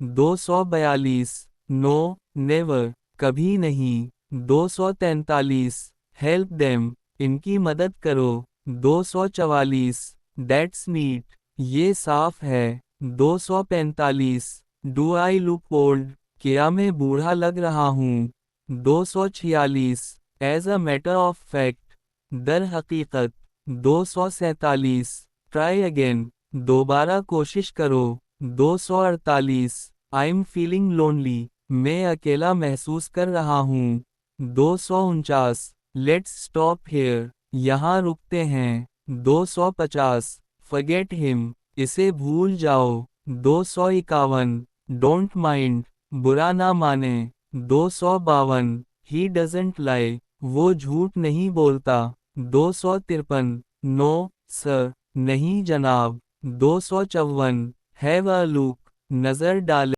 242, no never, कभी नहीं। 243, help them, इनकी मदद करो। 244, दैट्स नीट, ये साफ है। 245, डू आई लुक ओल्ड, क्या मैं बूढ़ा लग रहा हूँ। 246, as a matter of fact, दर हकीकत। 247, ट्राई अगेन, दोबारा कोशिश करो। 248, आई एम फीलिंग लोनली, मैं अकेला महसूस कर रहा हूँ। 249, लेट्स स्टॉप हेयर, यहाँ रुकते हैं। 250, फॉरगेट हिम, इसे भूल जाओ। 251, डोंट माइंड, बुरा ना माने। 252, ही डजंट लाई, वो झूठ नहीं बोलता। 253, नो सर, नहीं जनाब। 254, हैव अ लुक, नजर डालें।